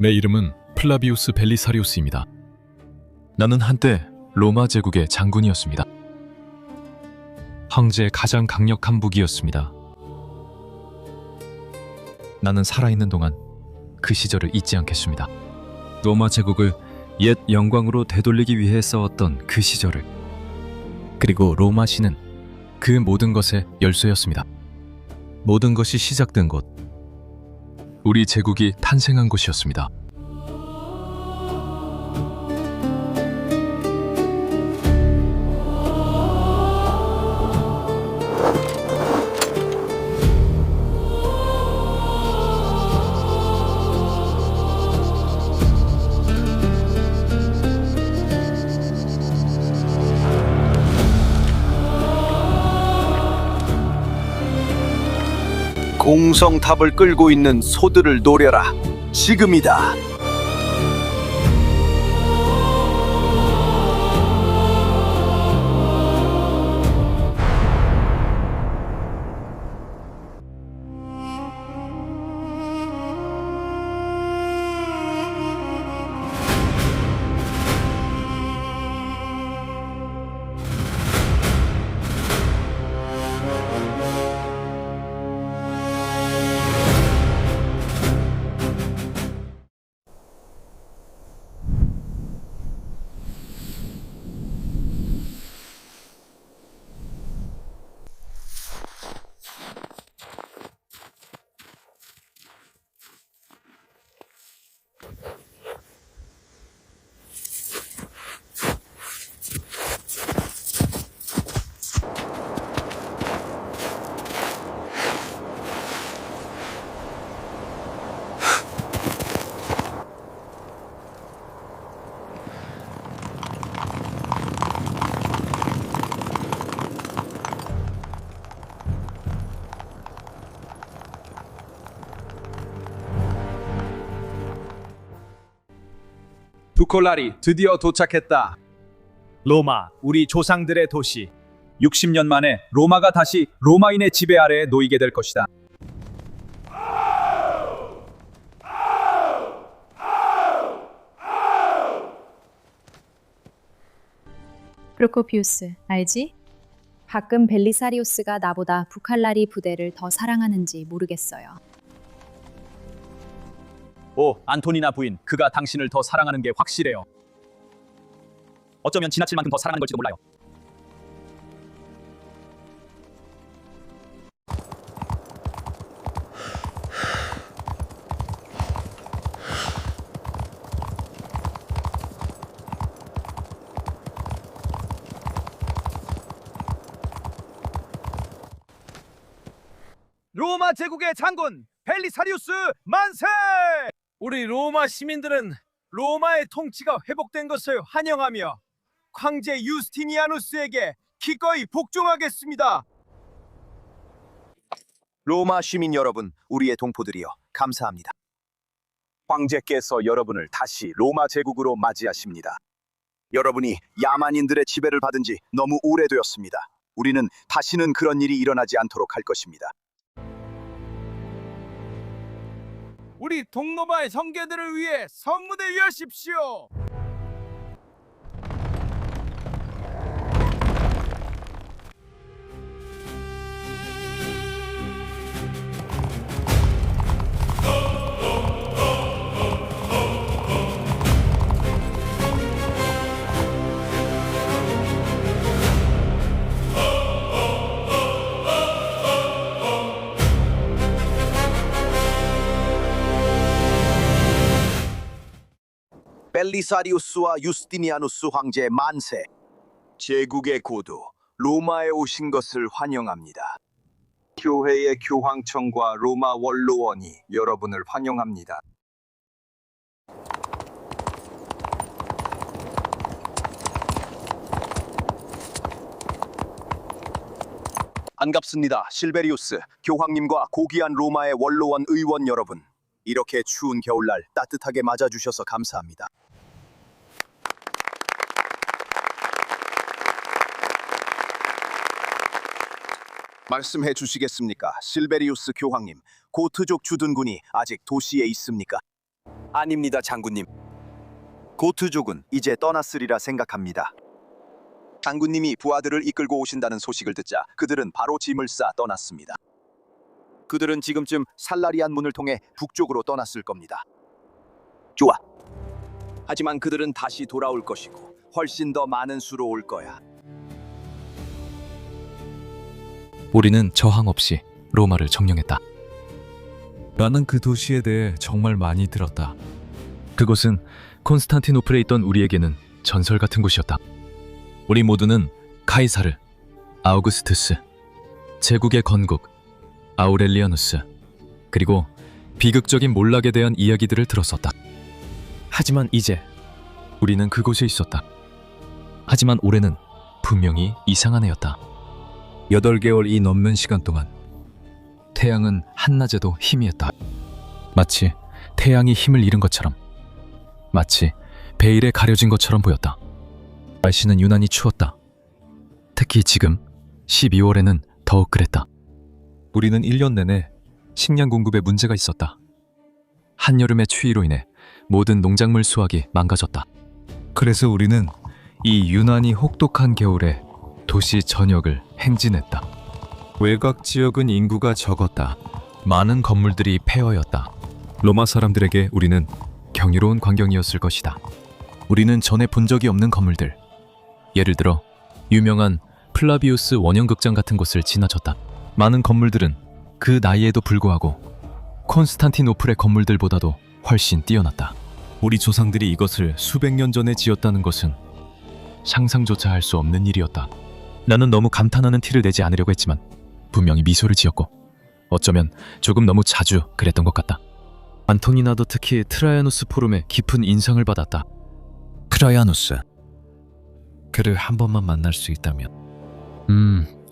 내 이름은 플라비우스 벨리사리우스입니다. 나는 한때 로마 제국의 장군이었습니다. 황제의 가장 강력한 무기였습니다. 나는 살아있는 동안 그 시절을 잊지 않겠습니다. 로마 제국을 옛 영광으로 되돌리기 위해 싸웠던 그 시절을, 그리고 로마 시는 그 모든 것의 열쇠였습니다. 모든 것이 시작된 곳, 우리 제국이 탄생한 곳이었습니다. 공성탑을 끌고 있는 소들을 노려라. 지금이다. 부콜라리 드디어 도착했다. 로마, 우리 조상들의 도시. 60년 만에 로마가 다시 로마인의 지배 아래에 놓이게 될 것이다. 프로코피우스, 알지? 가끔 벨리사리우스가 나보다 부칼라리 부대를 더 사랑하는지 모르겠어요. 오, 안토니나 부인, 그가 당신을 더 사랑하는 게 확실해요. 어쩌면 지나칠 만큼 더 사랑하는 걸지도 몰라요. 로마 제국의 장군 벨리사리우스 만세! 우리 로마 시민들은 로마의 통치가 회복된 것을 환영하며 황제 유스티니아누스에게 기꺼이 복종하겠습니다. 로마 시민 여러분, 우리의 동포들이여, 감사합니다. 황제께서 여러분을 다시 로마 제국으로 맞이하십니다. 여러분이 야만인들의 지배를 받은 지 너무 오래되었습니다. 우리는 다시는 그런 일이 일어나지 않도록 할 것입니다. 우리 동로마의 성계들을 위해 선무대 위하십시오. 벨리사리우스와 유스티니아누스 황제 만세! 제국의 고도 로마에 오신 것을 환영합니다. 교회의 교황청과 로마 원로원이 여러분을 환영합니다. 반갑습니다. 실베리우스, 교황님과 고귀한 로마의 원로원 의원 여러분. 이렇게 추운 겨울날 따뜻하게 맞아주셔서 감사합니다. 말씀해 주시겠습니까? 실베리우스 교황님, 고트족 주둔군이 아직 도시에 있습니까? 아닙니다, 장군님. 고트족은 이제 떠났으리라 생각합니다. 장군님이 부하들을 이끌고 오신다는 소식을 듣자 그들은 바로 짐을 싸 떠났습니다. 그들은 지금쯤 살라리안 문을 통해 북쪽으로 떠났을 겁니다. 좋아. 하지만 그들은 다시 돌아올 것이고 훨씬 더 많은 수로 올 거야. 우리는 저항 없이 로마를 점령했다. 나는 그 도시에 대해 정말 많이 들었다. 그곳은 콘스탄티노플에 있던 우리에게는 전설 같은 곳이었다. 우리 모두는 카이사르, 아우구스투스, 제국의 건국, 아우렐리아누스, 그리고 비극적인 몰락에 대한 이야기들을 들었었다. 하지만 이제 우리는 그곳에 있었다. 하지만 올해는 분명히 이상한 해였다. 8개월이 넘는 시간 동안 태양은 한낮에도 희미했다. 마치 태양이 힘을 잃은 것처럼, 마치 베일에 가려진 것처럼 보였다. 날씨는 유난히 추웠다. 특히 지금 12월에는 더욱 그랬다. 우리는 1년 내내 식량 공급에 문제가 있었다. 한여름의 추위로 인해 모든 농작물 수확이 망가졌다. 그래서 우리는 이 유난히 혹독한 겨울에 도시 전역을 행진했다. 외곽 지역은 인구가 적었다. 많은 건물들이 폐허였다. 로마 사람들에게 우리는 경이로운 광경이었을 것이다. 우리는 전에 본 적이 없는 건물들, 예를 들어 유명한 플라비우스 원형극장 같은 곳을 지나쳤다. 많은 건물들은 그 나이에도 불구하고 콘스탄티노플의 건물들보다도 훨씬 뛰어났다. 우리 조상들이 이것을 수백 년 전에 지었다는 것은 상상조차 할 수 없는 일이었다. 나는 너무 감탄하는 티를 내지 않으려고 했지만 분명히 미소를 지었고, 어쩌면 조금 너무 자주 그랬던 것 같다. 안토니나도 특히 트라이아누스 포럼에 깊은 인상을 받았다. 트라이아누스, 그를 한 번만 만날 수 있다면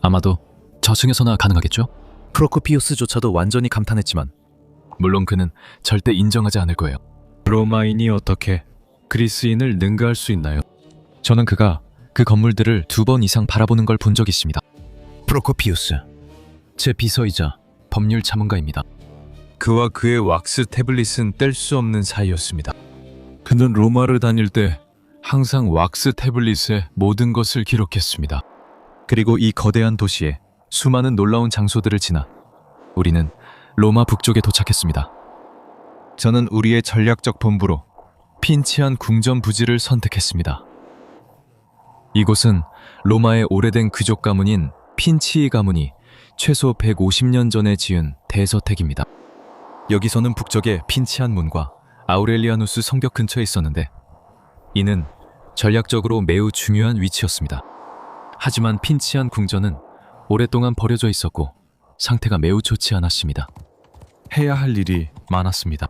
아마도 저승에서나 가능하겠죠? 프로코피우스조차도 완전히 감탄했지만 물론 그는 절대 인정하지 않을 거예요. 로마인이 어떻게 그리스인을 능가할 수 있나요? 저는 그가 그 건물들을 2번 이상 바라보는 걸 본 적이 있습니다. 프로코피우스, 제 비서이자 법률 자문가입니다. 그와 그의 왁스 태블릿은 뗄 수 없는 사이였습니다. 그는 로마를 다닐 때 항상 왁스 태블릿에 모든 것을 기록했습니다. 그리고 이 거대한 도시에 수많은 놀라운 장소들을 지나 우리는 로마 북쪽에 도착했습니다. 저는 우리의 전략적 본부로 핀치안 궁전 부지를 선택했습니다. 이곳은 로마의 오래된 귀족 가문인 핀치이 가문이 최소 150년 전에 지은 대저택입니다. 여기서는 북쪽의 핀치안 문과 아우렐리아누스 성벽 근처에 있었는데 이는 전략적으로 매우 중요한 위치였습니다. 하지만 핀치안 궁전은 오랫동안 버려져 있었고 상태가 매우 좋지 않았습니다. 해야 할 일이 많았습니다.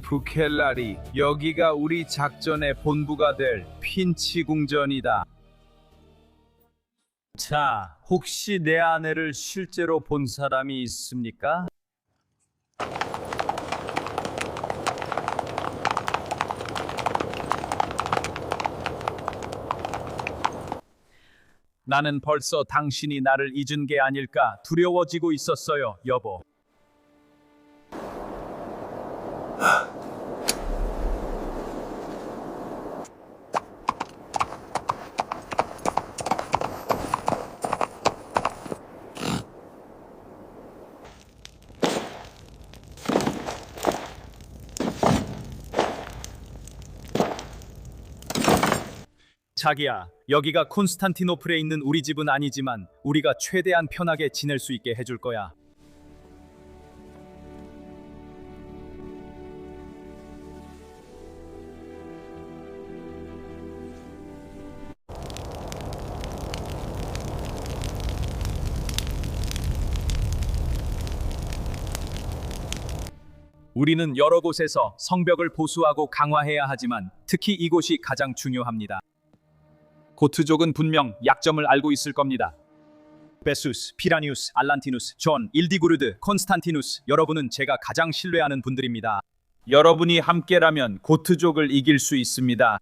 부켈라리, 여기가 우리 작전의 본부가 될 핀치 궁전이다. 자, 혹시 내 아내를 실제로 본 사람이 있습니까? 나는 벌써 당신이 나를 잊은 게 아닐까 두려워지고 있었어요, 여보. 자기야, 여기가 콘스탄티노플에 있는 우리 집은 아니지만 우리가 최대한 편하게 지낼 수 있게 해줄 거야. 우리는 여러 곳에서 성벽을 보수하고 강화해야 하지만 특히 이곳이 가장 중요합니다. 고트족은 분명 약점을 알고 있을 겁니다. 베수스, 피라니우스, 알란티누스, 존, 일디구르드, 콘스탄티누스, 여러분은 제가 가장 신뢰하는 분들입니다. 여러분이 함께라면 고트족을 이길 수 있습니다.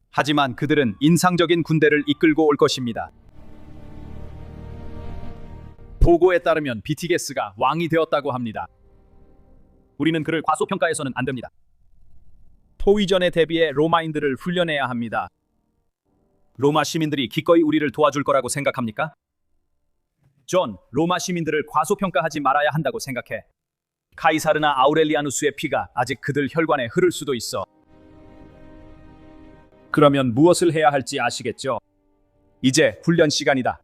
하지만 그들은 인상적인 군대를 이끌고 올 것입니다. 보고에 따르면 비티게스가 왕이 되었다고 합니다. 우리는 그를 과소평가해서는 안 됩니다. 포위전에 대비해 로마인들을 훈련해야 합니다. 로마 시민들이 기꺼이 우리를 도와줄 거라고 생각합니까? 존, 로마 시민들을 과소평가하지 말아야 한다고 생각해. 카이사르나 아우렐리아누스의 피가 아직 그들 혈관에 흐를 수도 있어. 그러면 무엇을 해야 할지 아시겠죠? 이제 훈련 시간이다.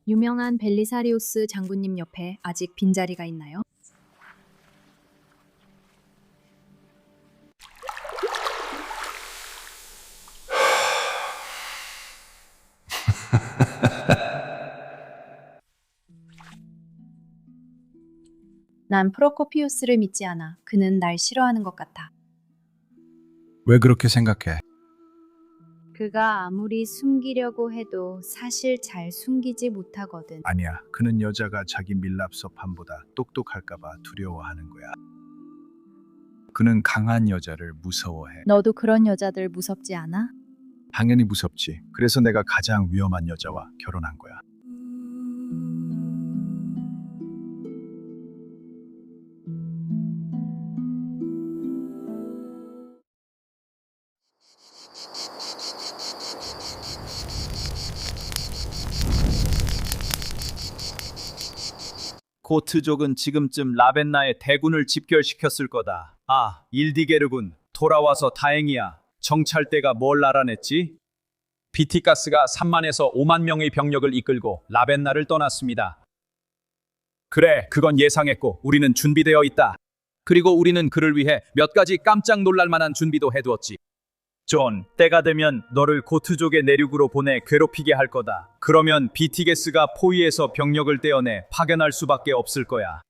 유명한 벨리사리우스 장군님 옆에 아직 빈자리가 있나요? 난 프로코피우스를 믿지 않아. 그는 날 싫어하는 것 같아. 왜 그렇게 생각해? 그가 아무리 숨기려고 해도 사실 잘 숨기지 못하거든. 아니야. 그는 여자가 자기 밀랍서판보다 똑똑할까봐 두려워하는 거야. 그는 강한 여자를 무서워해. 너도 그런 여자들 무섭지 않아? 당연히 무섭지. 그래서 내가 가장 위험한 여자와 결혼한 거야. 고트족은 지금쯤 라벤나의 대군을 집결시켰을 거다. 아, 일디게르군. 돌아와서 다행이야. 정찰대가 뭘 알아냈지? 비티가스가 3만에서 5만 명의 병력을 이끌고 라벤나를 떠났습니다. 그래, 그건 예상했고 우리는 준비되어 있다. 그리고 우리는 그를 위해 몇 가지 깜짝 놀랄 만한 준비도 해두었지. 존, 때가 되면 너를 고트족의 내륙으로 보내 괴롭히게 할 거다. 그러면 비티게스가 포위에서 병력을 떼어내 파견할 수밖에 없을 거야.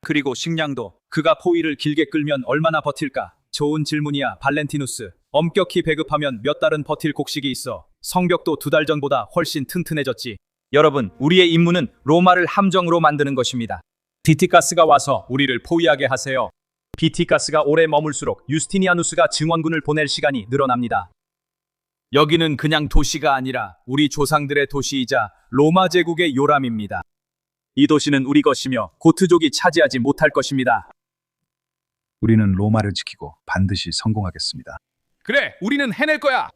그리고 식량도 그가 포위를 길게 끌면 얼마나 버틸까? 좋은 질문이야, 발렌티누스. 엄격히 배급하면 몇 달은 버틸 곡식이 있어. 성벽도 2달 전보다 훨씬 튼튼해졌지. 여러분, 우리의 임무는 로마를 함정으로 만드는 것입니다. 비티가스가 와서 우리를 포위하게 하세요. 비티가스가 오래 머물수록 유스티니아누스가 증원군을 보낼 시간이 늘어납니다. 여기는 그냥 도시가 아니라 우리 조상들의 도시이자 로마 제국의 요람입니다. 이 도시는 우리 것이며 고트족이 차지하지 못할 것입니다. 우리는 로마를 지키고 반드시 성공하겠습니다. 그래, 우리는 해낼 거야.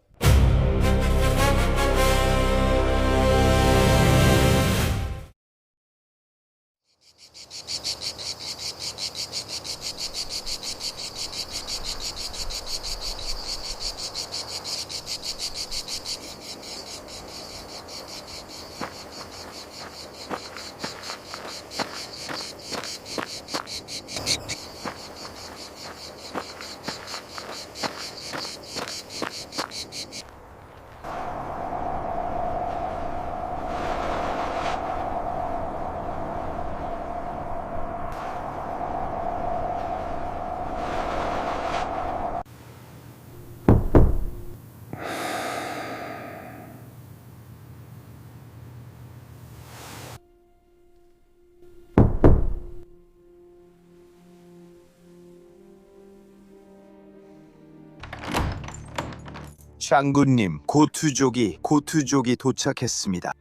장군님, 고투족이 도착했습니다.